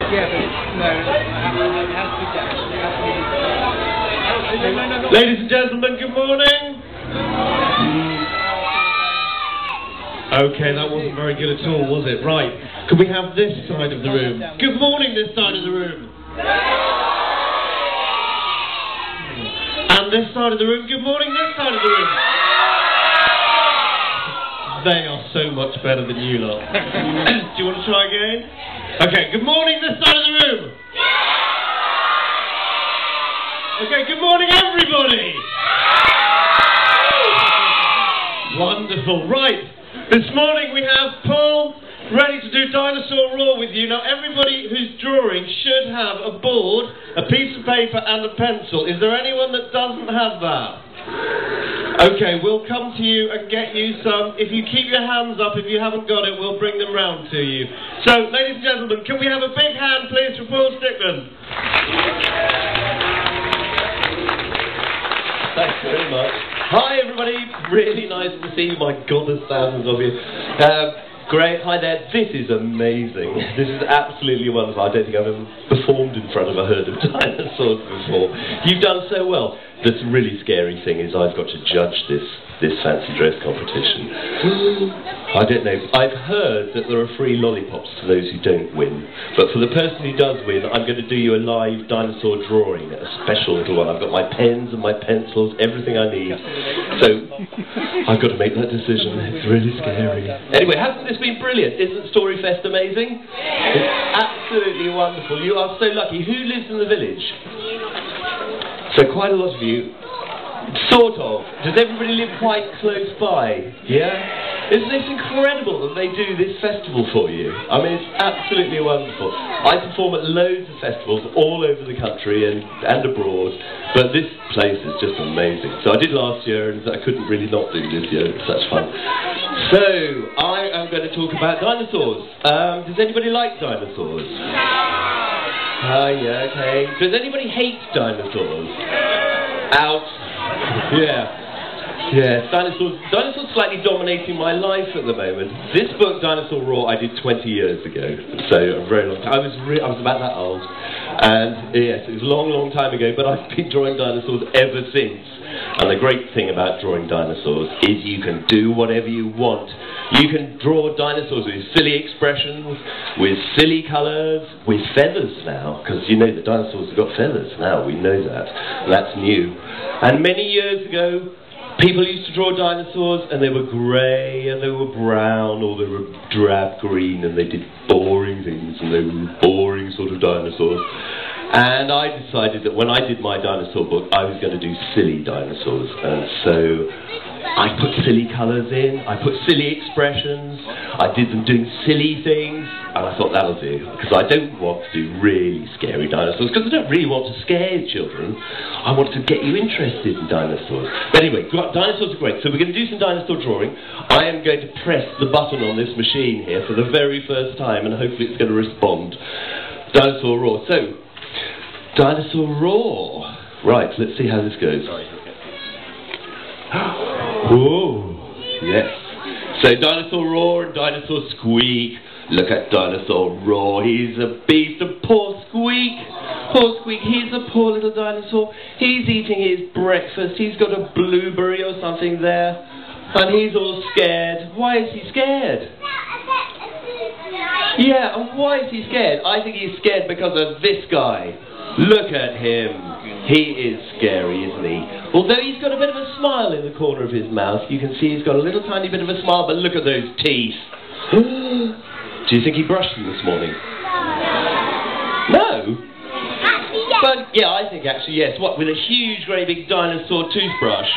Yeah, but no, it has to be down. Ladies and gentlemen, good morning. Okay, that wasn't very good at all, was it? Right. Could we have this side of the room? Good morning, this side of the room. And this side of the room. Good morning, this side of the room. They are so much better than you lot. Do you want to try again? Okay, good morning, this side of the room. Okay, good morning, everybody. Wonderful. Right. This morning we have Paul ready to do Dinosaur Roar with you. Now everybody who's drawing should have a board, a piece of paper and a pencil. Is there anyone that doesn't have that? Okay, we'll come to you and get you some. If you keep your hands up, if you haven't got it, we'll bring them round to you. So, ladies and gentlemen, can we have a big hand please for Paul Stickland? Thanks very much. Hi everybody, really nice to see you. My God, there's thousands of you. Great, hi there. This is amazing. This is absolutely wonderful. I don't think I've ever performed in front of a herd of dinosaurs before. You've done so well. The really scary thing is I've got to judge this fancy dress competition. I don't know. I've heard that there are free lollipops to those who don't win. But for the person who does win, I'm going to do you a live dinosaur drawing, a special little one. I've got my pens and my pencils, everything I need. So I've got to make that decision. It's really scary. Anyway, hasn't this been brilliant? Isn't Storyfest amazing? It's absolutely wonderful. You are so lucky. Who lives in the village? So quite a lot of you. Sort of. Does everybody live quite close by? Yeah? Isn't this incredible that they do this festival for you? I mean, it's absolutely wonderful. I perform at loads of festivals all over the country and abroad, but this place is just amazing. So I did last year, and I couldn't really not do this year. It's such fun. So, I am going to talk about dinosaurs. Does anybody like dinosaurs? Yeah, okay. Does anybody hate dinosaurs? Out. Yeah, dinosaurs slightly dominating my life at the moment. This book, Dinosaur Roar, I did 20 years ago, so a very long time. I was about that old, and yes, it was a long time ago, but I've been drawing dinosaurs ever since. And the great thing about drawing dinosaurs is you can do whatever you want. You can draw dinosaurs with silly expressions, with silly colours, with feathers now, because you know the dinosaurs have got feathers now, we know that. That's new. And many years ago, people used to draw dinosaurs and they were grey and they were brown or they were drab green and they did boring things and they were boring sort of dinosaurs. And I decided that when I did my dinosaur book, I was going to do silly dinosaurs. And so I put silly colours in, I put silly expressions, I did them doing silly things, and I thought that'll do, because I don't want to do really scary dinosaurs, because I don't really want to scare children. I want to get you interested in dinosaurs. But anyway, dinosaurs are great, so we're going to do some dinosaur drawing. I am going to press the button on this machine here for the very first time, and hopefully it's going to respond. Dinosaur Roar. So, Dinosaur Roar. Right, let's see how this goes. Oh, yes. So Dinosaur Roar and Dinosaur Squeak. Look at Dinosaur Roar. He's a beast. And poor Squeak. Poor Squeak. He's a poor little dinosaur. He's eating his breakfast. He's got a blueberry or something there. And he's all scared. Why is he scared? Yeah, and why is he scared? I think he's scared because of this guy. Look at him. He is scary, isn't he? Although he's got a bit of a smile in the corner of his mouth. You can see he's got a little tiny bit of a smile, but look at those teeth. Do you think he brushed them this morning? No? But, yeah, I think actually, yes. What, with a huge, great big dinosaur toothbrush?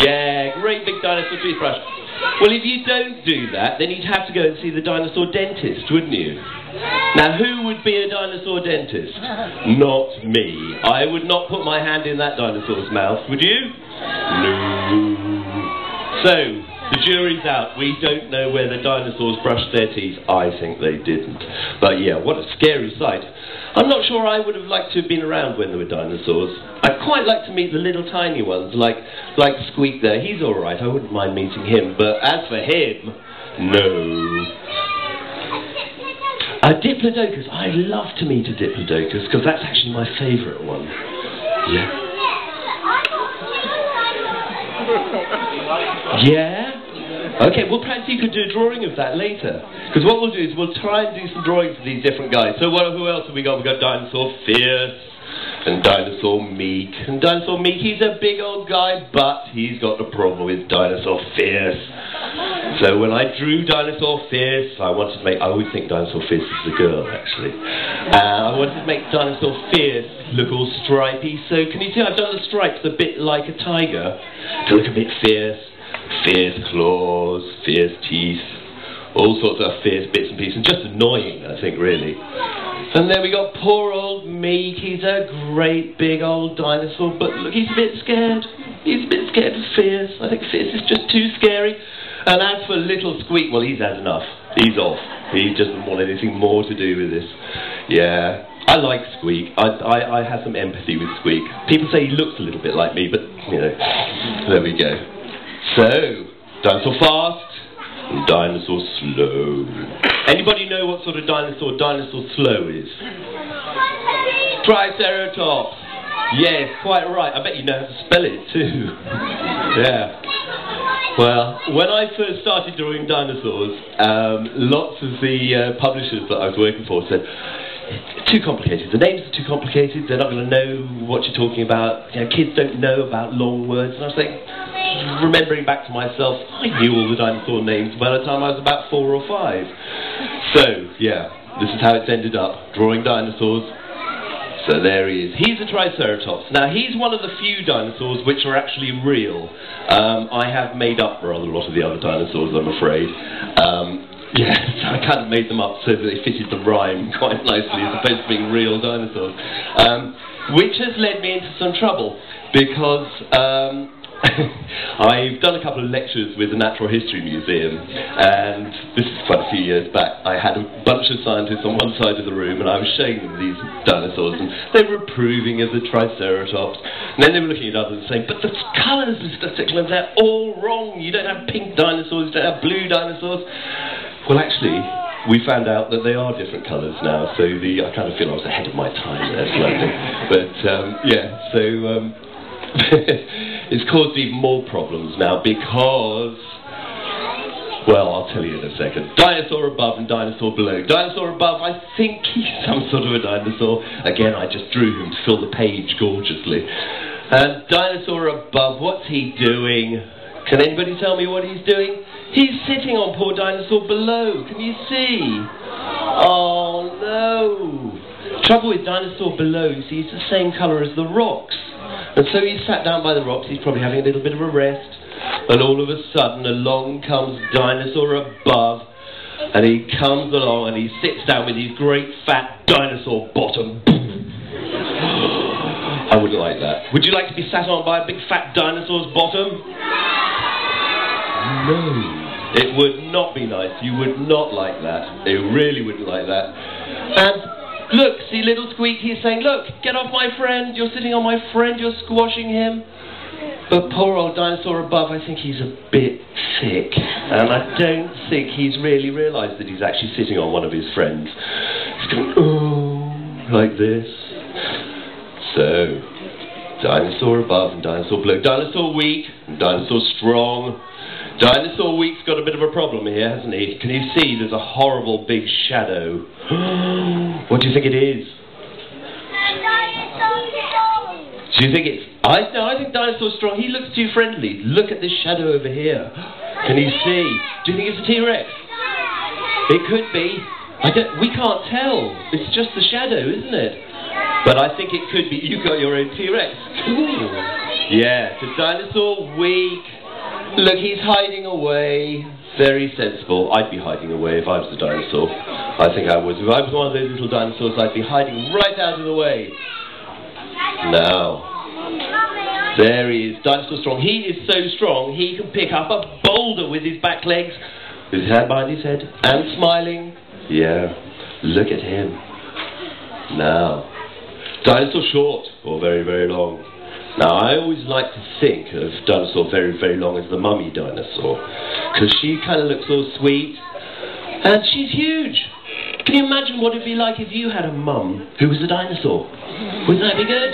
Yeah, great big dinosaur toothbrush. Well, if you don't do that, then you'd have to go and see the dinosaur dentist, wouldn't you? Now, who would be a dinosaur dentist? Not me. I would not put my hand in that dinosaur's mouth, would you? No. So, the jury's out. We don't know where the dinosaurs brushed their teeth. I think they didn't. But yeah, what a scary sight. I'm not sure I would have liked to have been around when there were dinosaurs. I'd quite like to meet the little tiny ones, like Squeak there. He's alright, I wouldn't mind meeting him. But as for him, no. Diplodocus. I'd love to meet a Diplodocus because that's actually my favourite one. Yeah. Yeah? Okay, well perhaps you could do a drawing of that later. Because what we'll do is we'll try and do some drawings of these different guys. So who else have we got? We've got Dinosaur Fierce and Dinosaur Meek. And Dinosaur Meek, he's a big old guy, but he's got the problem with Dinosaur Fierce. So when I drew Dinosaur Fierce, I always think Dinosaur Fierce is a girl, actually. I wanted to make Dinosaur Fierce look all stripy. So can you see I've done the stripes a bit like a tiger to look a bit fierce. Fierce claws, fierce teeth, all sorts of fierce bits and pieces, and just annoying, I think, really. And then we got poor old Meek. He's a great big old dinosaur, but look, he's a bit scared. He's a bit scared of Fierce. I think Fierce is just too scary. And as for little Squeak, well, he's had enough. He's off. He doesn't want anything more to do with this. Yeah, I like Squeak. I have some empathy with Squeak. People say he looks a little bit like me, but, you know, there we go. So, Dinosaur Fast and Dinosaur Slow. Anybody know what sort of dinosaur Slow is? Triceratops. Yes, quite right. I bet you know how to spell it too. Yeah. Well, when I first started drawing dinosaurs, lots of the publishers that I was working for said, too complicated. The names are too complicated. They're not going to know what you're talking about. You know, kids don't know about long words. And I was like, remembering back to myself, I knew all the dinosaur names by the time I was about 4 or 5. So, yeah, this is how it's ended up. Drawing dinosaurs. So there he is. He's a Triceratops. Now, he's one of the few dinosaurs which are actually real. I have made up rather a lot of the other dinosaurs, I'm afraid. Yes, I kind of made them up so that they fitted the rhyme quite nicely as opposed to being real dinosaurs. Which has led me into some trouble because I've done a couple of lectures with the Natural History Museum, and this is quite a few years back. I had a bunch of scientists on one side of the room and I was showing them these dinosaurs and they were approving of the Triceratops, and then they were looking at others and saying, but the colours, Mr. Stickland, they're all wrong. You don't have pink dinosaurs, you don't have blue dinosaurs. Well, actually, we found out that they are different colours now, so I kind of feel I was ahead of my time there slightly. But, yeah, so it's caused even more problems now because, well, I'll tell you in a second. Dinosaur above and dinosaur below. Dinosaur above, I think he's some sort of a dinosaur. Again, I just drew him to fill the page gorgeously. And dinosaur above, what's he doing? Can anybody tell me what he's doing? He's sitting on poor dinosaur below. Can you see? Oh, no. Trouble with dinosaur below, you see, he's the same colour as the rocks. And so he's sat down by the rocks, he's probably having a little bit of a rest. And all of a sudden, along comes dinosaur above. And he comes along and he sits down with his great fat dinosaur bottom. I wouldn't like that. Would you like to be sat on by a big fat dinosaur's bottom? No. It would not be nice. You would not like that. You really wouldn't like that. And look, see little Squeak, he's saying, look, get off my friend. You're sitting on my friend. You're squashing him. But poor old dinosaur above, I think he's a bit thick. And I don't think he's really realised that he's actually sitting on one of his friends. He's going, oh, like this. So, dinosaur above and dinosaur below. Dinosaur weak and dinosaur strong. Dinosaur Week's got a bit of a problem here, hasn't he? Can you see there's a horrible big shadow? What do you think it is? Do you think it's... I think Dinosaur Strong. He looks too friendly. Look at this shadow over here. Can you see? Do you think it's a T-Rex? It could be. We can't tell. It's just the shadow, isn't it? But I think it could be. You got your own T-Rex. Yeah, it's a Dinosaur Week. Look, he's hiding away. Very sensible. I'd be hiding away if I was a dinosaur. I think I would. If I was one of those little dinosaurs, I'd be hiding right out of the way. Now, there he is, Dinosaur Strong. He is so strong, he can pick up a boulder with his back legs, with his hand behind his head, and smiling. Yeah, look at him. Now, Dinosaur Short, or very, very long. Now, I always like to think of Dinosaur Very, Very Long as the mummy dinosaur, because she kind of looks all sweet, and she's huge. Can you imagine what it'd be like if you had a mum who was a dinosaur? Wouldn't that be good?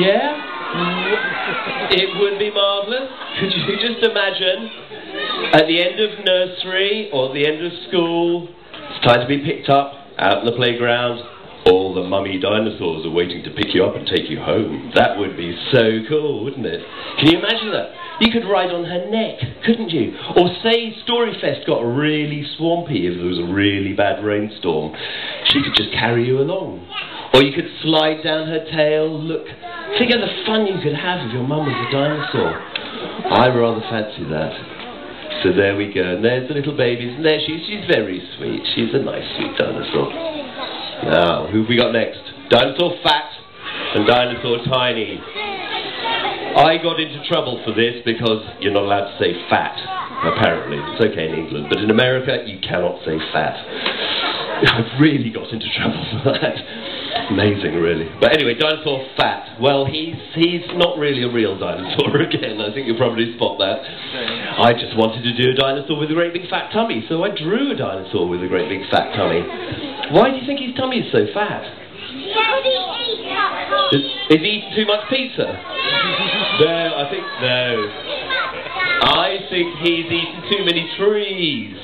Yeah? It would be marvellous. Could you just imagine, at the end of nursery or the end of school, it's time to be picked up out in the playground, all the mummy dinosaurs are waiting to pick you up and take you home. That would be so cool, wouldn't it? Can you imagine that? You could ride on her neck, couldn't you? Or say Storyfest got really swampy if there was a really bad rainstorm. She could just carry you along. Or you could slide down her tail. Look, think of the fun you could have if your mum was a dinosaur. I rather fancy that. So there we go. And there's the little babies. And there she's very sweet. She's a nice, sweet dinosaur. Now, who have we got next? Dinosaur Fat and Dinosaur Tiny. I got into trouble for this because you're not allowed to say fat, apparently. It's okay in England, but in America you cannot say fat. I've really got into trouble for that. Amazing, really. But anyway, Dinosaur Fat. Well, he's not really a real dinosaur again. I think you'll probably spot that. I just wanted to do a dinosaur with a great big fat tummy, so I drew a dinosaur with a great big fat tummy. Why do you think his tummy is so fat? Is he eating too much pizza? No, I think he's eaten too many trees.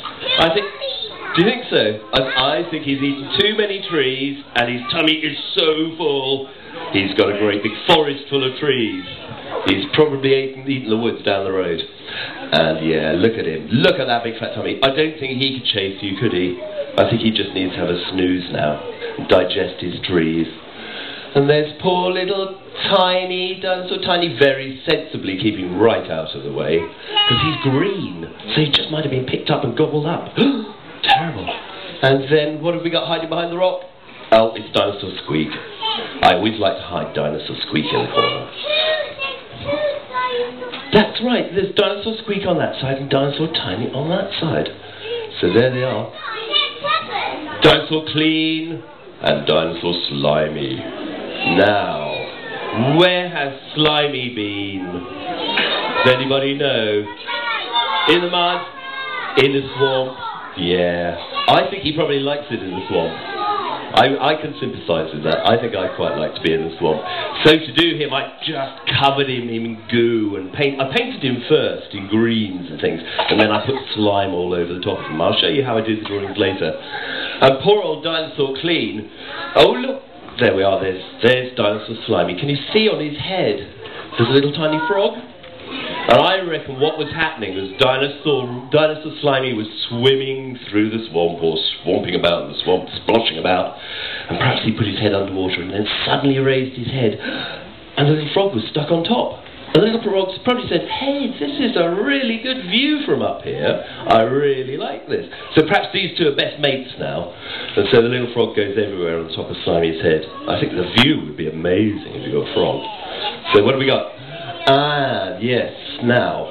Do you think so? I think he's eaten too many trees and his tummy is so full he's got a great big forest full of trees. He's probably eaten the woods down the road. And yeah, look at him. Look at that big fat tummy. I don't think he could chase you, could he? I think he just needs to have a snooze now and digest his trees. And there's poor little tiny Dinosaur Tiny, very sensibly keeping right out of the way, because he's green, so he just might have been picked up and gobbled up. Terrible. And then, what have we got hiding behind the rock? Oh, it's Dinosaur Squeak. I always like to hide Dinosaur Squeak in the corner. That's right, there's Dinosaur Squeak on that side and Dinosaur Tiny on that side. So there they are. Dinosaur Clean and Dinosaur Slimy. Now, where has Slimy been? Does anybody know? In the mud? In the swamp? Yeah. I think he probably likes it in the swamp. I can sympathise with that. I think I'd quite like to be in the swamp. So to do him, I just covered him in goo and paint. I painted him first in greens and things, and then I put slime all over the top of him. I'll show you how I do the drawings later. And poor old Dinosaur Clean. Oh, look. There we are, there's Dinosaur Slimy. Can you see on his head there's a little tiny frog? And I reckon what was happening was Dinosaur Slimy was swimming through the swamp, or swamping about in the swamp, splashing about, and perhaps he put his head underwater and then suddenly raised his head, and the little frog was stuck on top. And the little frog probably said, hey, this is a really good view from up here. I really like this. So perhaps these two are best mates now. And so the little frog goes everywhere on top of Slimy's head. I think the view would be amazing if you got a frog. So what have we got? Ah, yes. Now,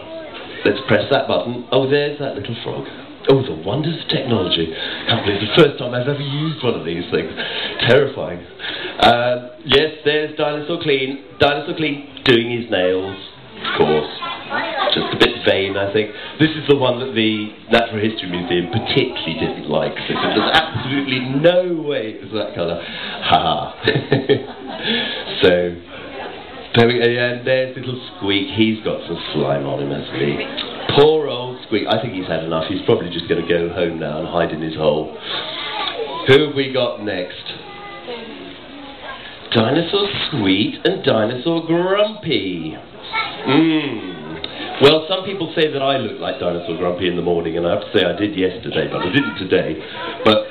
let's press that button. Oh, there's that little frog. Oh, the wonders of technology. I can't believe it's the first time I've ever used one of these things. Terrifying. Yes, there's Dinosaur Clean. Dinosaur Clean doing his nails, of course. Just a bit vain, I think. This is the one that the Natural History Museum particularly didn't like. They said there's absolutely no way it was that colour. Ha ha. So, and there's little Squeak. He's got some slime on him, hasn't he? Poor old Squeak. I think he's had enough. He's probably just going to go home now and hide in his hole. Who have we got next? Dinosaur Sweet and Dinosaur Grumpy. Well, some people say that I look like Dinosaur Grumpy in the morning, and I have to say I did yesterday, but I didn't today. But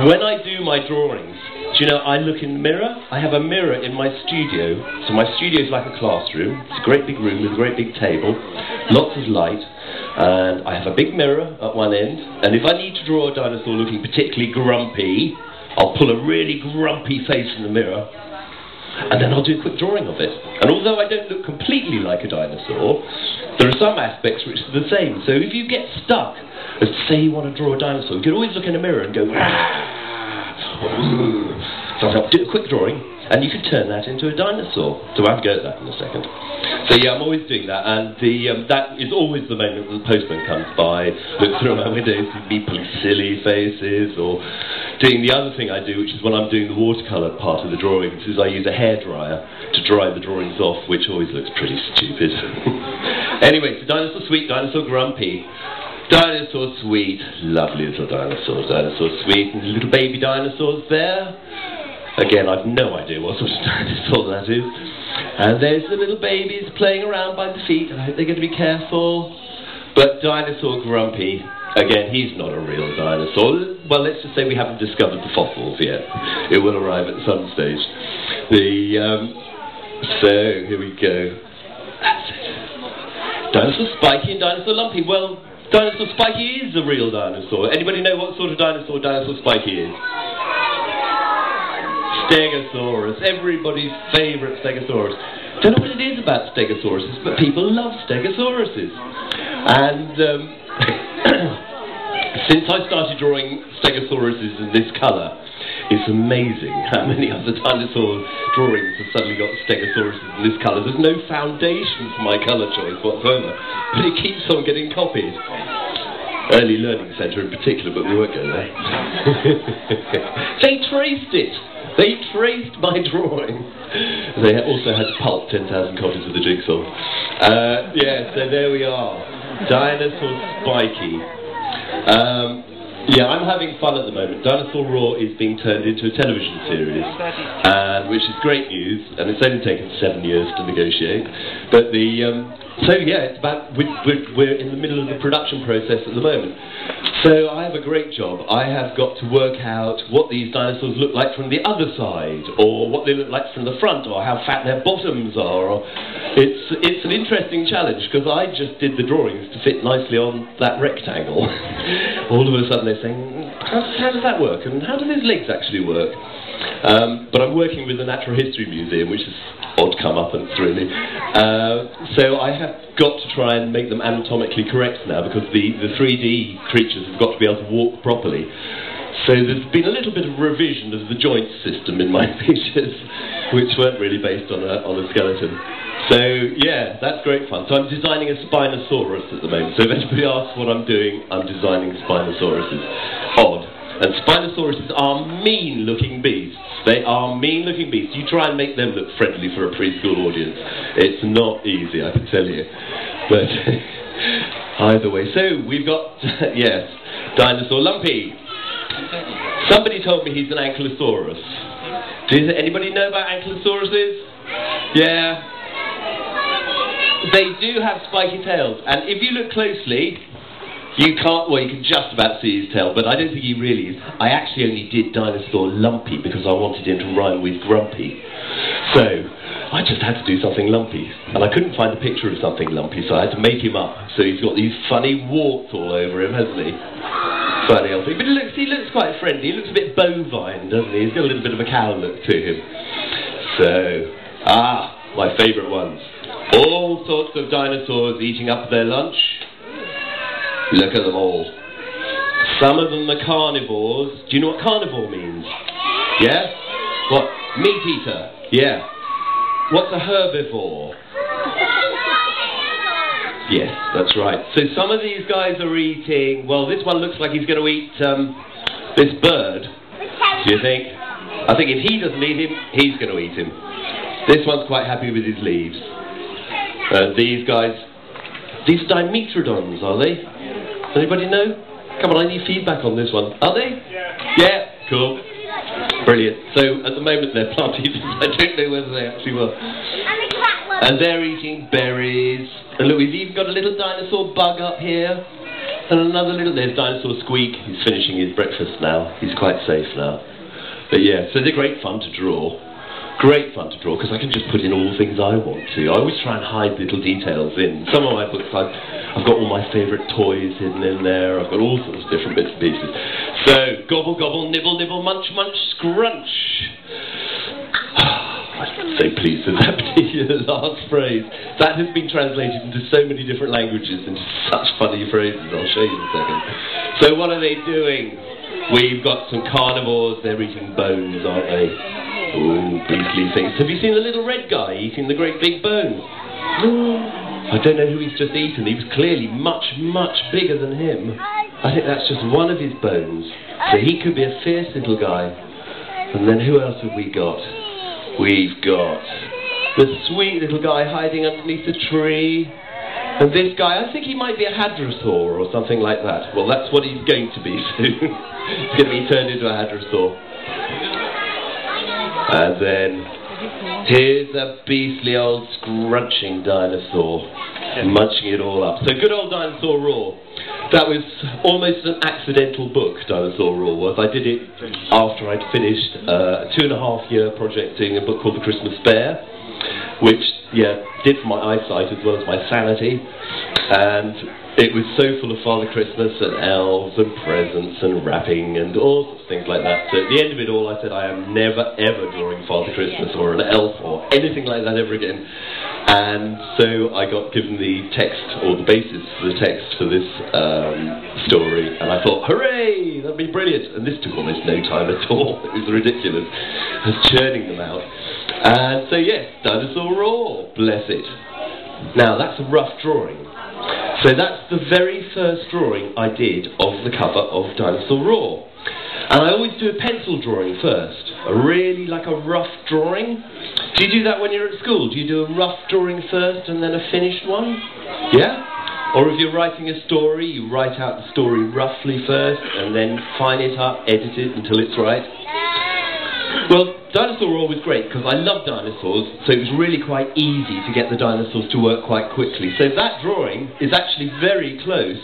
when I do my drawings, do you know, I look in the mirror. I have a mirror in my studio. So my studio is like a classroom. It's a great big room with a great big table, lots of light, and I have a big mirror at one end, and if I need to draw a dinosaur looking particularly grumpy, I'll pull a really grumpy face in the mirror, and then I'll do a quick drawing of it. And although I don't look completely like a dinosaur, there are some aspects which are the same. So if you get stuck, as to say you want to draw a dinosaur, you can always look in a mirror and go, so I'll do a quick drawing, and you can turn that into a dinosaur. So I'll go at that in a second. So yeah, I'm always doing that, and that is always the moment that the postman comes by, looks through my window, sees me putting silly faces, or doing the other thing I do, which is when I'm doing the watercolour part of the drawings, is I use a hairdryer to dry the drawings off, which always looks pretty stupid. Anyway, so Dinosaur Sweet, Dinosaur Grumpy. Dinosaur Sweet, lovely little dinosaurs. Dinosaur Sweet, and little baby dinosaurs there. Again, I've no idea what sort of dinosaur that is. And there's the little babies playing around by the feet. I hope they're going to be careful. But Dinosaur Grumpy, again, he's not a real dinosaur. Well, let's just say we haven't discovered the fossils yet. It will arrive at some stage. So, here we go. That's it. Dinosaur Spiky and Dinosaur Lumpy. Well, Dinosaur Spiky is a real dinosaur. Anybody know what sort of dinosaur Dinosaur Spiky is? Stegosaurus. Everybody's favourite Stegosaurus. Don't know what it is about Stegosauruses, but people love Stegosauruses. And since I started drawing Stegosauruses in this colour, it's amazing how many other dinosaur drawings have suddenly got Stegosauruses in this colour. There's no foundation for my colour choice whatsoever, but it keeps on getting copied. Early Learning Centre in particular, but we won't go there. They traced it. They traced my drawing. They also had to pulp 10,000 copies of the jigsaw. Yeah, so there we are. Dinosaur Spiky. Yeah, I'm having fun at the moment. Dinosaur Roar is being turned into a television series, which is great news, and it's only taken 7 years to negotiate. But so yeah, it's about we're in the middle of the production process at the moment. So I have a great job. I have got to work out what these dinosaurs look like from the other side, or what they look like from the front, or how fat their bottoms are. Or it's an interesting challenge, because I just did the drawings to fit nicely on that rectangle. All of a sudden they're saying, how does that work, and how do those legs actually work? But I'm working with the Natural History Museum, which is odd comeuppance, really. So I have got to try and make them anatomically correct now, because the 3D creatures have got to be able to walk properly. So there's been a little bit of revision of the joint system in my pictures, which weren't really based on a skeleton. So yeah, that's great fun. So I'm designing a Spinosaurus at the moment. So if anybody asks what I'm doing, I'm designing Spinosauruses. Odd. And Spinosauruses are mean-looking beasts. They are mean-looking beasts. You try and make them look friendly for a preschool audience. It's not easy, I can tell you. But either way. So we've got, yes, Dinosaur Lumpy. Somebody told me he's an Ankylosaurus. Does anybody know about Ankylosauruses? Yeah. They do have spiky tails. And if you look closely, you can't, well, you can just about see his tail, but I don't think he really is. I actually only did Dinosaur Lumpy because I wanted him to rhyme with Grumpy. So, I just had to do something lumpy. And I couldn't find a picture of something lumpy, so I had to make him up. So he's got these funny warts all over him, hasn't he? Funny old thing. But he looks quite friendly. He looks a bit bovine, doesn't he? He's got a little bit of a cow look to him. So, my favourite ones. All sorts of dinosaurs eating up their lunch. Look at them all. Some of them are carnivores. Do you know what carnivore means? Yeah? What? Meat eater. Yeah. What's a herbivore? Yes, that's right. So some of these guys are eating, well, this one looks like he's going to eat this bird. Do you think? I think if he doesn't eat him, he's going to eat him. This one's quite happy with his leaves. These guys, these are Dimetrodons, are they? Anybody know? Come on, I need feedback on this one. Are they? Yeah, cool. Brilliant. So, at the moment they're plant eaters. I don't know whether they actually will. And they're eating berries. And look, we've even got a little dinosaur bug up here. And another little, there's Dinosaur Squeak. He's finishing his breakfast now. He's quite safe now. But yeah, so they're great fun to draw. Great fun to draw, because I can just put in all the things I want to. I always try and hide little details in. Some of my books, I've got all my favourite toys hidden in there. I've got all sorts of different bits and pieces. So, gobble, gobble, nibble, nibble, munch, munch, scrunch. I'm so pleased with that particular last phrase. That has been translated into so many different languages, into such funny phrases. I'll show you in a second. So what are they doing? We've got some carnivores. They're eating bones, aren't they? Ooh, beastly things. Have you seen the little red guy eating the great big bone? I don't know who he's just eaten. He was clearly much, much bigger than him. I think that's just one of his bones. So he could be a fierce little guy. And then who else have we got? We've got the sweet little guy hiding underneath a tree. And this guy, I think he might be a hadrosaur or something like that. Well, that's what he's going to be soon. He's going to be turned into a hadrosaur. And then here's a beastly old scrunching dinosaur, munching it all up. So good old Dinosaur Roar. That was almost an accidental book, Dinosaur Roar was. I did it after I'd finished a 2.5-year project doing a book called The Christmas Bear, which, yeah, did for my eyesight as well as my sanity. And it was so full of Father Christmas and elves and presents and wrapping and all sorts of things like that. So at the end of it all, I said, I am never, ever drawing Father Christmas or an elf or anything like that ever again. And so I got given the text, or the basis for the text for this story, and I thought, hooray, that'd be brilliant. And this took almost no time at all. It was ridiculous. I was churning them out. And so yes, Dinosaur Roar, bless it. Now that's a rough drawing. So that's the very first drawing I did of the cover of Dinosaur Roar. And I always do a pencil drawing first, like a rough drawing. Do you do that when you're at school? Do you do a rough drawing first and then a finished one? Yeah? Or if you're writing a story, you write out the story roughly first and then fine it up, edit it until it's right. Well, Dinosaur Roar was great because I love dinosaurs, so it was really quite easy to get the dinosaurs to work quite quickly. So that drawing is actually very close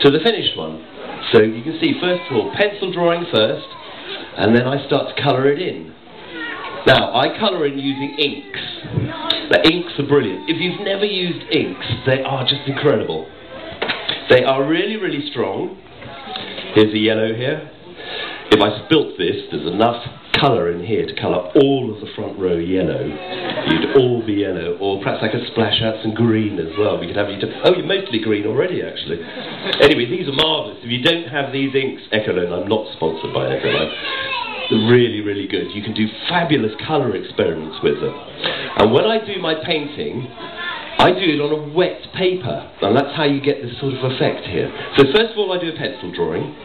to the finished one. So you can see, first of all, pencil drawing first, and then I start to colour it in. Now, I colour in using inks. The inks are brilliant. If you've never used inks, they are just incredible. They are really, really strong. Here's a yellow here. If I spilt this, there's enough colour in here to colour all of the front row yellow. You'd all be yellow, or perhaps I could splash out some green as well. We could have you oh, you're mostly green already, actually. Anyway, these are marvellous. If you don't have these inks, Echoline, I'm not sponsored by Echoline. They're really, really good. You can do fabulous colour experiments with them. And when I do my painting, I do it on a wet paper, and that's how you get this sort of effect here. So first of all, I do a pencil drawing,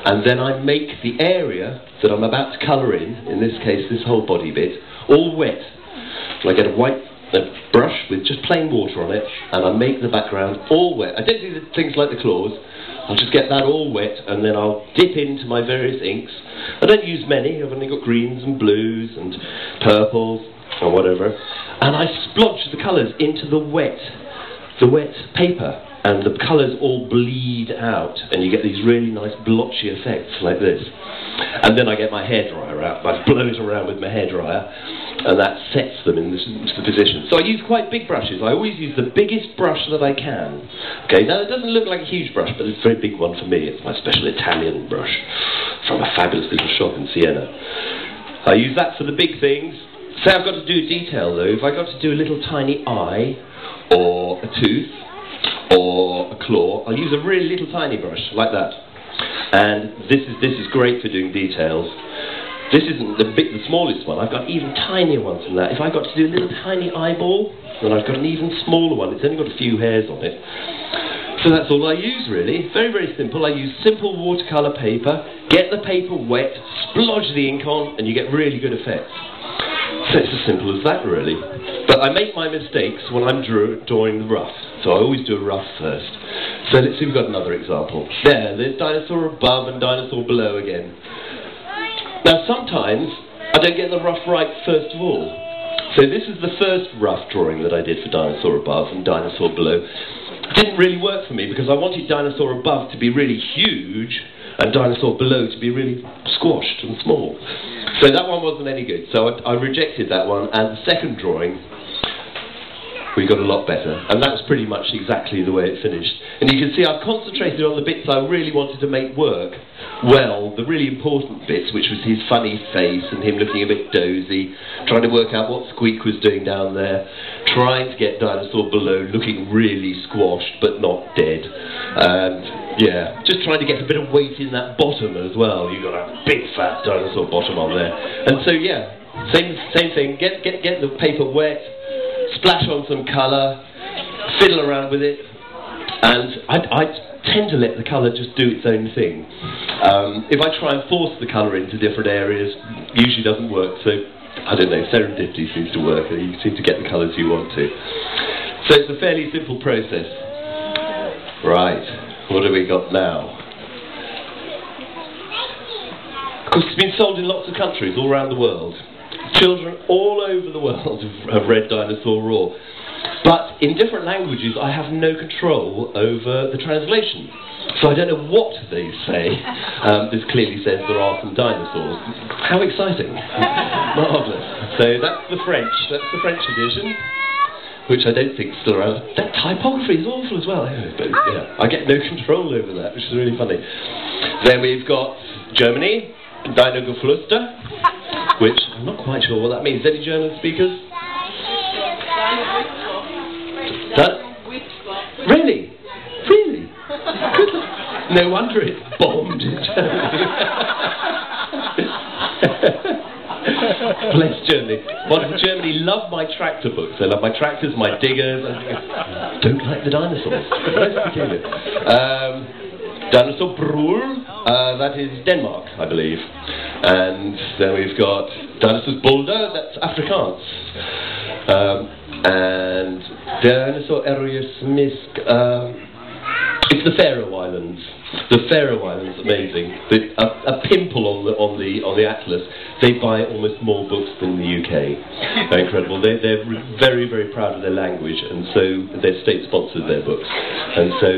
and then I make the area that I'm about to colour in this case, this whole body bit, all wet. So I get a white brush with just plain water on it, and I make the background all wet. I don't do the things like the claws. I'll just get that all wet, and then I'll dip into my various inks. I don't use many. I've only got greens and blues and purples or whatever. And I splodge the colours into the wet paper, and the colours all bleed out, and you get these really nice blotchy effects like this. And then I get my hairdryer out, I blow it around with my hairdryer, and that sets them into the position. So I use quite big brushes. I always use the biggest brush that I can. Okay, now it doesn't look like a huge brush, but it's a very big one for me. It's my special Italian brush from a fabulous little shop in Siena. I use that for the big things. Say I've got to do a detail though. If I've got to do a little tiny eye, or a tooth, or a claw, I'll use a really little tiny brush, like that. And this is great for doing details. This isn't the smallest one. I've got even tinier ones than that. If I've got to do a little tiny eyeball, then I've got an even smaller one. It's only got a few hairs on it. So that's all I use, really. Very, very simple. I use simple watercolour paper, get the paper wet, splodge the ink on, and you get really good effects. So it's as simple as that, really. But I make my mistakes when I'm drawing the rough. So I always do a rough first. So let's see, we've got another example. There's dinosaur above and dinosaur below again. Now sometimes I don't get the rough right first of all. So this is the first rough drawing that I did for dinosaur above and dinosaur below. It didn't really work for me because I wanted dinosaur above to be really huge and dinosaur below to be really squashed and small. So that one wasn't any good. So I rejected that one, and the second drawing we got a lot better, and that was pretty much exactly the way it finished. And you can see I've concentrated on the bits I really wanted to make work well, the really important bits, which was his funny face and him looking a bit dozy, trying to work out what Squeak was doing down there, trying to get dinosaur below looking really squashed but not dead, and yeah, just trying to get a bit of weight in that bottom as well. You've got a big fat dinosaur bottom on there, and so yeah, same thing. Get the paper wet, splash on some colour, fiddle around with it, and tend to let the colour just do its own thing. If I try and force the colour into different areas, usually doesn't work, so I don't know, serendipity seems to work, and you seem to get the colours you want to. So it's a fairly simple process. Right, what have we got now? Of course, it's been sold in lots of countries all around the world. Children all over the world have read Dinosaur Roar. But in different languages, I have no control over the translation. So I don't know what they say. This clearly says there are some dinosaurs. How exciting. Marvellous. So that's the French edition, which I don't think is still around. That typography is awful as well. But yeah, I get no control over that, which is really funny. Then we've got Germany, Dino-Geflüster, which I'm not quite sure what that means. Any German speakers? Really? Really? No wonder it's bombed in Germany. Bless Germany. Wonderful. Germany love my tractor books. They love my tractors, my diggers. I don't like the dinosaurs. Dinosaur Roar, that is Denmark, I believe. And then we've got Dinosaur Boulder, that's Afrikaans. And Dinosaur Erasmisk, it's the Faroe Islands. The Faroe Islands, amazing. A pimple on the atlas. They buy almost more books than the UK. Very incredible. They're very, very proud of their language, and so their state sponsored their books. And so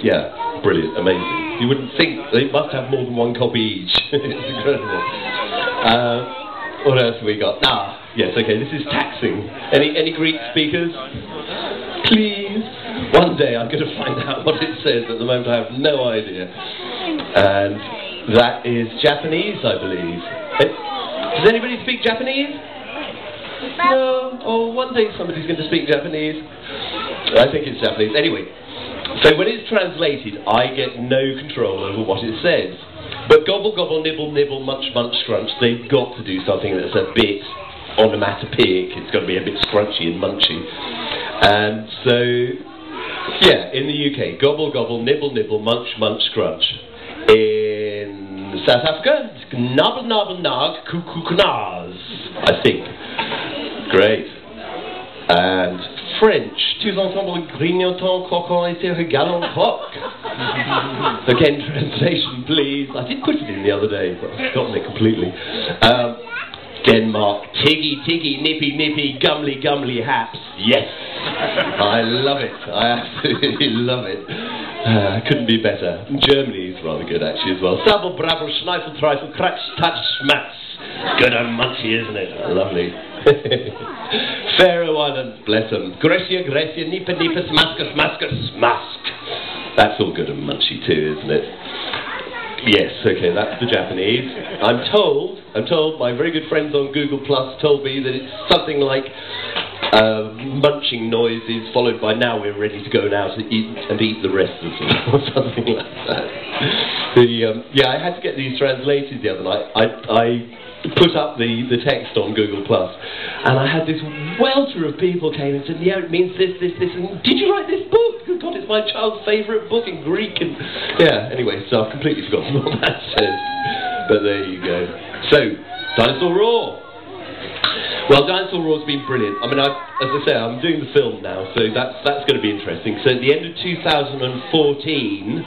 yeah, brilliant, amazing. You wouldn't think they must have more than one copy each. It's incredible. What else have we got? Yes, okay, this is taxing. Any Greek speakers? Please? One day I'm going to find out what it says. At the moment I have no idea. And that is Japanese, I believe. Does anybody speak Japanese? No? Oh, one day somebody's going to speak Japanese. I think it's Japanese. Anyway, so when it's translated, I get no control over what it says. But gobble, gobble, nibble, nibble, munch, munch, scrunch, they've got to do something that's a bit onomatopoeic. It's got to be a bit scrunchy and munchy. And so, yeah, in the UK, gobble, gobble, nibble, nibble, munch, munch, scrunch. In South Africa, it's nabble, nabble, nag, cuckoo, knaz, I think. Great. And French, tous ensemble grignotant, croquant, et regalant coq. Again, translation, please. I did put it in the other day, but I've forgotten it completely. Denmark, tiggy, tiggy, nippy, nippy, gumly, gumly, haps. Yes! I love it. I absolutely love it. Couldn't be better. Germany is rather good, actually, as well. Sabble, brabble, schneifel, trifle, cratch, touch, schmatz. Good and munchy, isn't it? Lovely. Faroe Islands, bless them. Grecia, Grecia, Nipa, Nipa, Smaskus, Maskus, Smask. That's all good and munchy too, isn't it? Yes, okay, that's the Japanese. I'm told, my very good friends on Google Plus told me that it's something like munching noises followed by now we're ready to go now to eat the rest of them, or something like that. Yeah, I had to get these translated the other night. I put up the text on Google Plus, and I had this welter of people came and said, yeah, it means this, this, this, and did you write this book? Good God, it's my child's favourite book in Greek, and yeah, anyway, so I've completely forgotten what that says, but there you go. So, Dinosaur Roar. Well, Dinosaur Roar's been brilliant. I mean, as I say, I'm doing the film now, so that's going to be interesting. So at the end of 2014,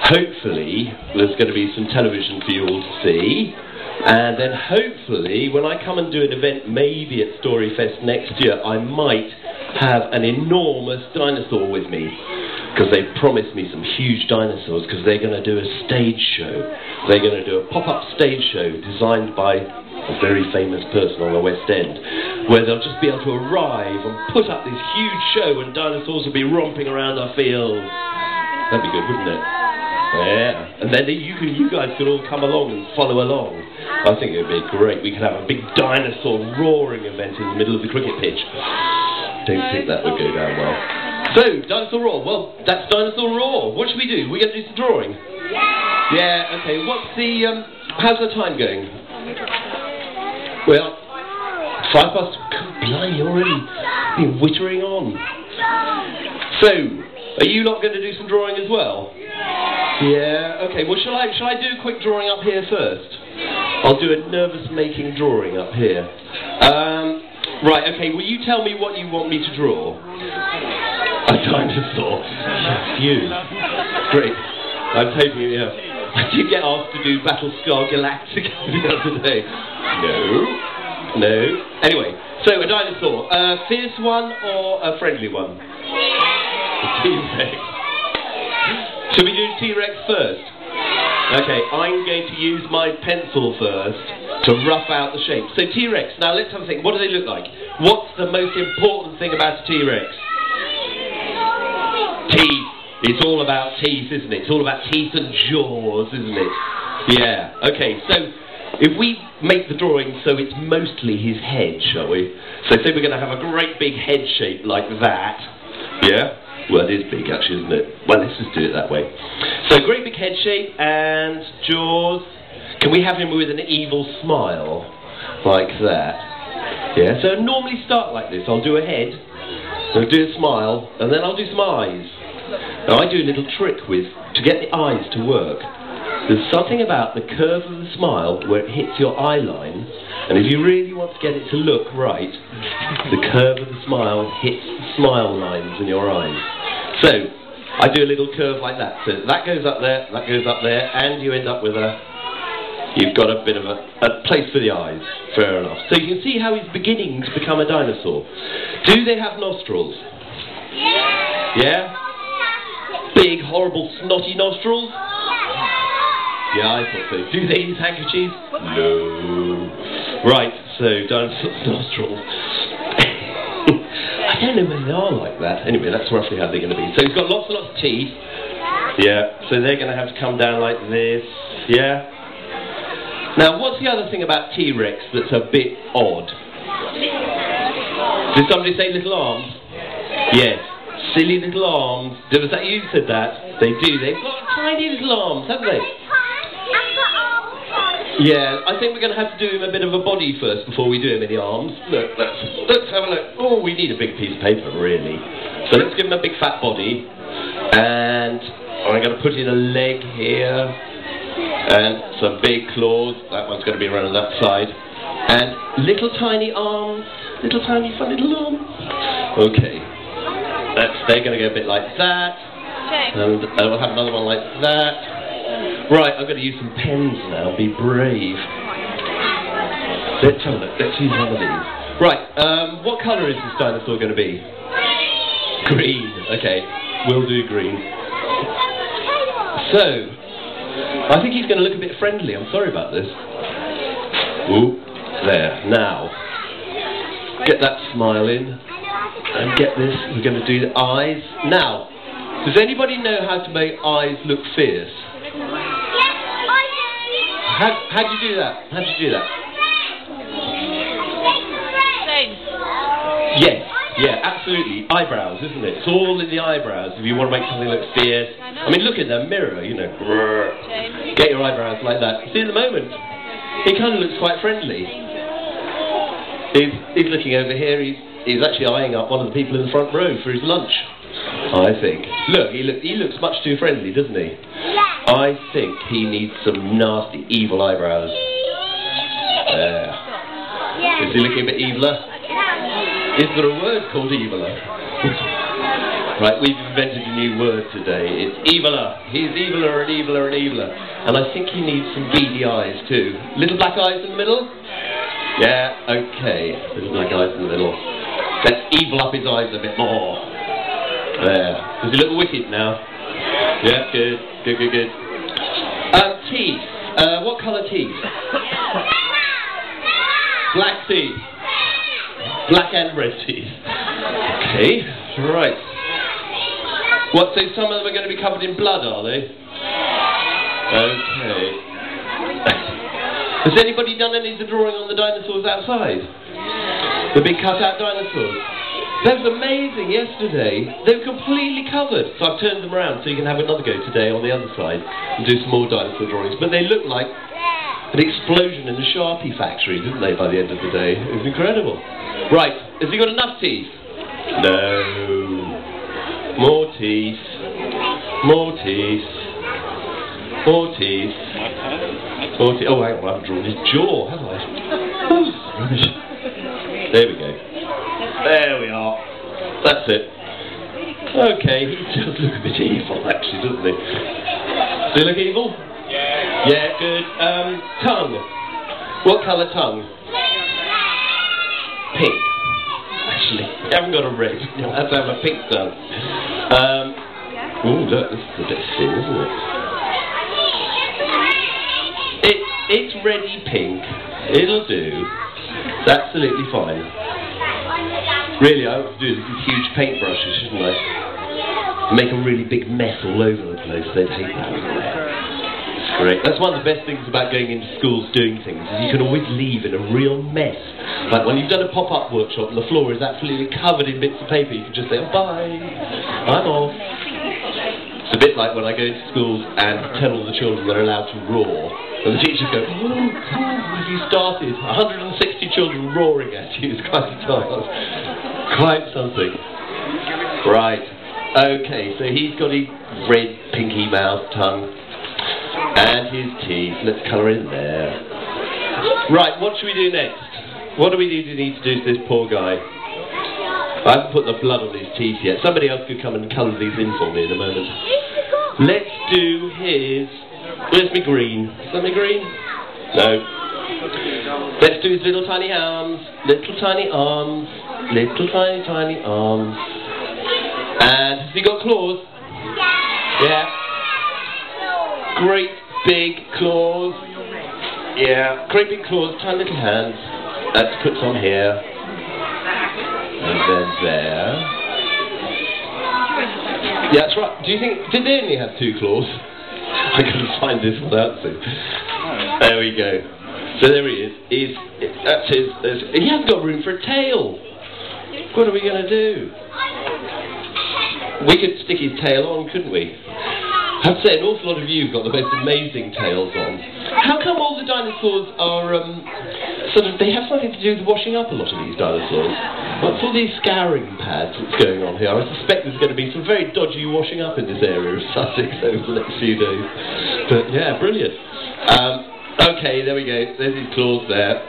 hopefully, there's going to be some television for you all to see. And then hopefully, when I come and do an event, maybe at Storyfest next year, I might have an enormous dinosaur with me. Because they promised me some huge dinosaurs, because they're going to do a stage show. They're going to do a pop-up stage show designed by a very famous person on the West End, where they'll just be able to arrive and put up this huge show and dinosaurs will be romping around our fields. That'd be good, wouldn't it? Yeah, and then you guys could all come along and follow along. I think it would be great. We could have a big dinosaur roaring event in the middle of the cricket pitch. Don't think that would go down well. So, Dinosaur Roar. Well, that's Dinosaur Roar. What should we do? We're going to do some drawing? Yeah, okay. What's the, how's the time going? Well, 5 past, blimey, already been wittering on. So, are you not going to do some drawing as well? Yeah, okay, well shall I do a quick drawing up here first? I'll do a nervous-making drawing up here. Right, okay, will you tell me what you want me to draw? A dinosaur. You. Great. I was hoping, yeah. I did get asked to do Battlestar Galactica the other day. No. Anyway, so a dinosaur. A fierce one or a friendly one? A T-Rex. Should we do T-Rex first? Okay, I'm going to use my pencil first to rough out the shape. So T-Rex, now let's have a think. What do they look like? What's the most important thing about a T-Rex? Teeth. It's all about teeth, isn't it? It's all about teeth and jaws, isn't it? Yeah. Okay, so if we make the drawing so it's mostly his head, shall we? So say we're going to have a great big head shape like that. Yeah? Well, it is big, actually, isn't it? Well, let's just do it that way. So, great big head shape and jaws. Can we have him with an evil smile? Like that. Yeah, so normally start like this. I'll do a head, I'll do a smile, and then I'll do some eyes. Now, I do a little trick to get the eyes to work. There's something about the curve of the smile where it hits your eye line, and if you really want to get it to look right, the curve of the smile hits the smile lines in your eyes. So, I do a little curve like that. So that goes up there, that goes up there, and you end up with you've got a bit of a place for the eyes. Fair enough. So you can see how he's beginning to become a dinosaur. Do they have nostrils? Yeah? Big, horrible, snotty nostrils? Yeah, I thought so. Do they use handkerchiefs? No. Right, so dinosaurs' nostrils. I don't know whether they are like that. Anyway, that's roughly how they're going to be. So he's got lots and lots of teeth. Yeah, so they're going to have to come down like this. Yeah? Now, what's the other thing about T-Rex that's a bit odd? Did somebody say little arms? Yes. Silly little arms. Was that you said that? They do. They've got tiny little arms, haven't they? Yeah, I think we're going to have to do him a bit of a body first before we do him any arms. Look, let's have a look. Oh, we need a big piece of paper, really. So let's give him a big fat body. And I'm going to put in a leg here. And some big claws. That one's going to be around that side. And little tiny arms. Little tiny fun little arms. Okay. They're going to go a bit like that. And we'll have another one like that. Right, I'm going to use some pens now. Be brave. Let's have a look. Let's use one of these. Right, what colour is this dinosaur going to be? Green. Okay, we'll do green. So, I think he's going to look a bit friendly. I'm sorry about this. Ooh, there. Now, get that smile in. And get this. We're going to do the eyes. Now, does anybody know how to make eyes look fierce? How'd you do that? How'd you do that? Yes, yeah, absolutely. Eyebrows, isn't it? It's all in the eyebrows if you want to make something look fierce. I mean, look in the mirror, you know. Get your eyebrows like that. See, at the moment, he kind of looks quite friendly. He's looking over here. He's actually eyeing up one of the people in the front row for his lunch, I think. Look, he looks much too friendly, doesn't he? I think he needs some nasty, evil eyebrows. There. Is he looking a bit eviler? Is there a word called eviler? Right, we've invented a new word today. It's eviler. He's eviler and eviler and eviler. And I think he needs some beady eyes too. Little black eyes in the middle? Yeah, okay. Little black eyes in the middle. Let's evil up his eyes a bit more. There. Does he look wicked now? Yeah, good. Good. Teeth. What colour teeth? Black teeth. Black and red teeth. Okay, right. What, so some of them are going to be covered in blood, are they? Okay. Has anybody done any of the drawing on the dinosaurs outside? The big cut-out dinosaurs? That was amazing yesterday. They were completely covered. So I've turned them around so you can have another go today on the other side and do some more dinosaur drawings. But they look like an explosion in the Sharpie factory, didn't they, by the end of the day? It was incredible. Right, has he got enough teeth? No. More teeth. More teeth. 4 teeth. 4 teeth. Oh, hang on, I haven't drawn his jaw, have I? Oh, rubbish. There we go. There we are. That's it. Okay, he does look a bit evil, actually, doesn't he? Does he look evil? Yeah. Yeah, good. Tongue. What colour tongue? Pink. Actually, you haven't got a red. You'll have to have a pink tongue. Oh, look, this is a bit thin, isn't it? It's reddy pink. It'll do. It's absolutely fine. Really, I ought to do these huge paintbrushes, shouldn't I? Make a really big mess all over the place. They'd hate that, wouldn't they? It's great. That's one of the best things about going into schools doing things, is you can always leave in a real mess. Like when you've done a pop-up workshop and the floor is absolutely covered in bits of paper, you can just say, oh, bye, I'm off. It's a bit like when I go into schools and tell all the children they're allowed to roar. And the teachers go, oh, have you started? 160 children roaring at you. It's quite a time. Quite something. Right. Okay, so he's got his red, pinky mouth, tongue, and his teeth. Let's colour in there. Right, what should we do next? What do we need to do to this poor guy? I haven't put the blood on his teeth yet. Somebody else could come and colour these in for me in a moment. Let's do his... Where's me green? Is that me green? No. Let's do his little tiny arms. Little tiny arms. Little tiny, tiny arms. And has he got claws? Yeah. Great big claws. Yeah. Great big claws, tiny little hands. Let's put some here. And then there. Yeah, that's right. Do you think... Did they only have 2 claws? I couldn't find this without two. There we go. So there he is. That's his... He hasn't got room for a tail. What are we going to do? We could stick his tail on, couldn't we? I have to say, an awful lot of you have got the most amazing tails on. How come all the dinosaurs are, they have something to do with washing up, a lot of these dinosaurs? What's all these scouring pads that's going on here? I suspect there's going to be some very dodgy washing up in this area of Sussex over the next few days. But yeah, brilliant. Okay, there we go. There's his claws there.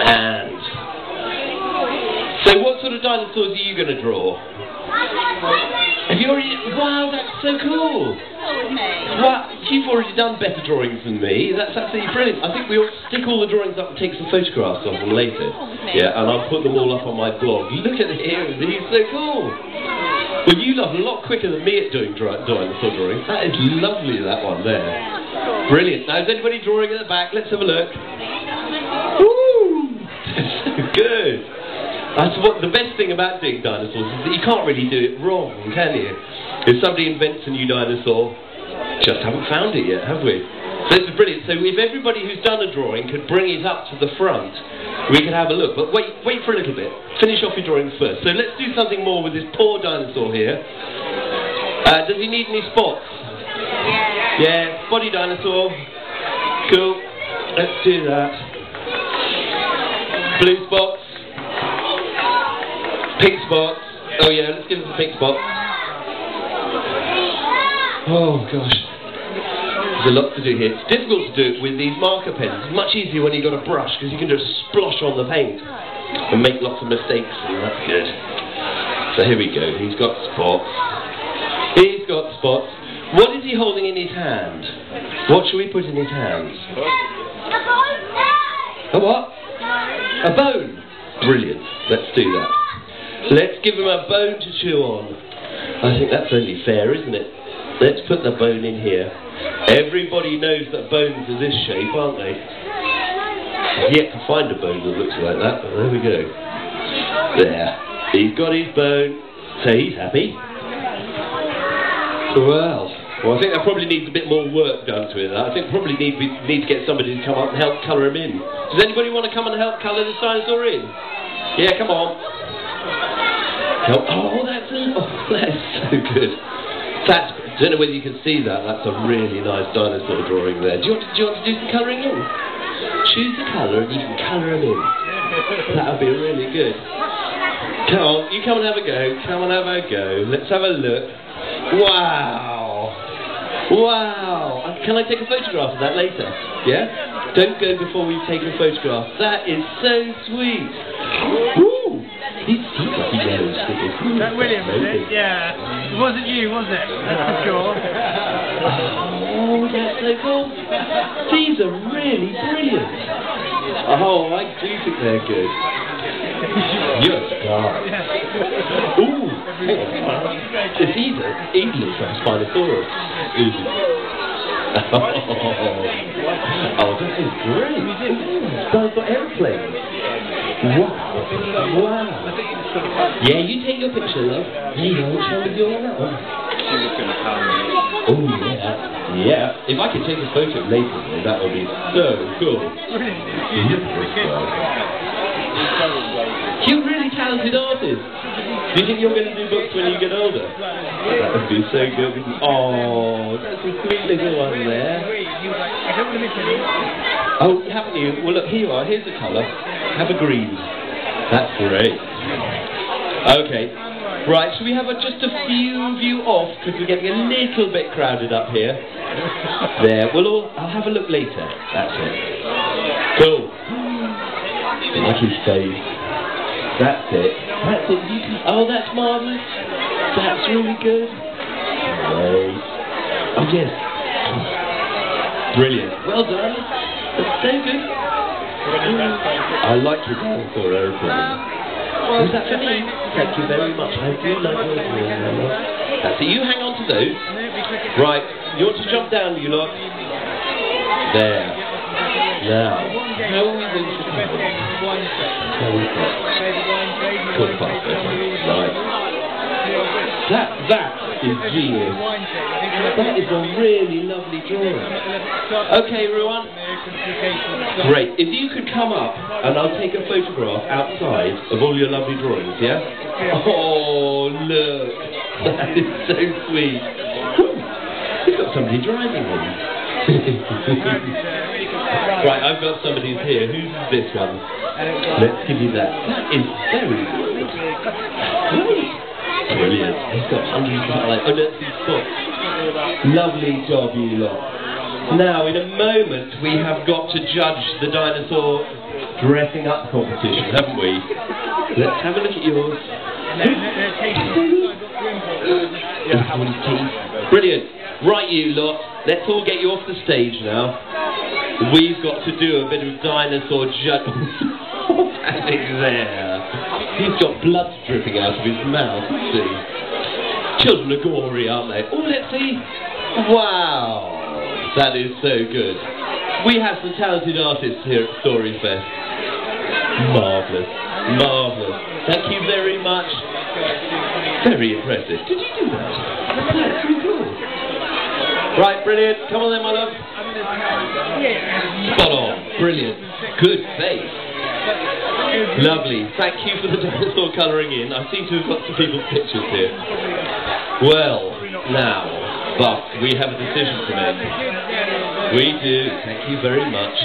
And... So what sort of dinosaurs are you going to draw? Have you already... Wow, that's so cool! Wow, you've already done better drawings than me. That's absolutely brilliant. I think we ought to stick all the drawings up and take some photographs of them later. Yeah, and I'll put them all up on my blog. Look at him, he's so cool! Well, you love a lot quicker than me at doing dinosaur drawings. That is lovely, that one there. Brilliant. Now, is anybody drawing at the back? Let's have a look. Woo! That's so good. That's what the best thing about doing dinosaurs is that you can't really do it wrong, can you? If somebody invents a new dinosaur, just haven't found it yet, have we? So this is brilliant. So if everybody who's done a drawing could bring it up to the front, we could have a look. But wait for a little bit. Finish off your drawings first. So let's do something more with this poor dinosaur here. Does he need any spots? Yeah, spotty dinosaur. Cool. Let's do that. Blue spots. Pink spots. Oh yeah, let's give him some pink spots. Oh gosh. There's a lot to do here. It's difficult to do it with these marker pens. It's much easier when you've got a brush, because you can just splosh on the paint and make lots of mistakes, and that's good. So here we go. He's got spots. He's got spots. What is he holding in his hand? What should we put in his hands? A what? A bone. Brilliant. Let's do that. Let's give him a bone to chew on. I think that's only fair, isn't it? Let's put the bone in here. Everybody knows that bones are this shape, aren't they? I've yet to find a bone that looks like that, but there we go. There. He's got his bone, so he's happy. Well, I think that probably needs a bit more work done to it. I think probably need to get somebody to come up and help colour him in. Does anybody want to come and help colour this dinosaur in? Yeah, come on. Oh, that's so good. I don't know whether you can see that. That's a really nice dinosaur drawing there. Do you want to do some colouring in? Choose the colour and you can colour them in. That would be really good. Come on, you come and have a go. Come and have a go. Let's have a look. Wow. Wow. I Can I take a photograph of that later? Yeah? Don't go before we've taken a photograph. That is so sweet. Woo! He's like he knows. That William, was it? Yeah. It wasn't you, was it? That's for sure. Oh, that's so cool. These are really brilliant. Oh, I do think they're good. You're a star. Ooh, hang on. It's either Eagles or Spinosaurus. Oh, that is great. Guys got airplanes. Wow. Wow. Yeah, you take your picture, love. There you go, show me your that one. Oh, yeah. Yeah. If I could take a photo later, that would be so cool. You're really talented artists. Do you think you're going to do books when you get older? That would be so good. Oh, that's a sweet little one there. Oh, haven't you? Well, look, here you are. Here's the colour. Have a green. That's great. Okay. Right, shall we have just a few of you off, because we're getting a little bit crowded up here. There. I'll have a look later. That's it. Cool. Like his face. That's it. That's it. Oh, that's marvellous. That's really good. Great. Oh, yes. Brilliant. Well done. That's so good. I like your dinosaur aeroplane. Was that for me? Thank you very much. I do like your aeroplane. That's it. You hang on to those. Right. You want to jump down, you lot? There. Now. How are we going to do it? Right. That is genius. That is a really lovely drawing. Okay, everyone. Great. If you could come up and I'll take a photograph outside of all your lovely drawings, yeah? Oh, look. That is so sweet. You've got somebody driving him. Right, I've got somebody here. Who's this one? Let's give you that. That is very good. Brilliant. He's got hundreds of highlights. Oh, let's see spots. Lovely job, you lot. Now, in a moment, we have got to judge the dinosaur dressing up competition, haven't we? Let's have a look at yours. Brilliant. Right, you lot. Let's all get you off the stage now. We've got to do a bit of dinosaur judging. What's happening there? He's got blood dripping out of his mouth, see? Children are gory, aren't they? Oh, let's see. Wow. That is so good. We have some talented artists here at Storyfest. Marvellous. Marvellous. Thank you very much. Very impressive. Did you do that? That's really cool. Right, brilliant. Come on then, my love. Spot on. Brilliant. Good face. Lovely. Thank you for the dinosaur colouring in. I seem to have got some people's pictures here. Well, now, Buff, we have a decision to make. We do. Thank you very much.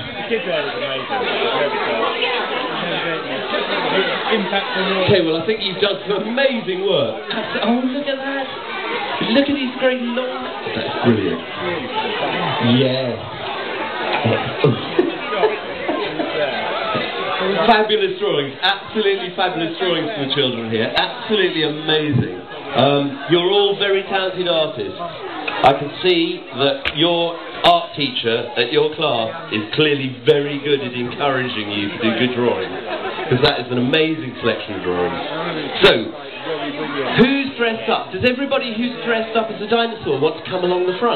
Okay, well, I think you've done some amazing work. Oh, look at that. Look at these great long... That's brilliant. Yeah. Fabulous drawings. Absolutely fabulous drawings from the children here. Absolutely amazing. You're all very talented artists. I can see that your art teacher at your class is clearly very good at encouraging you to do good drawings, because that is an amazing selection of drawings. So, who's dressed up? Does everybody who's dressed up as a dinosaur want to come along the front?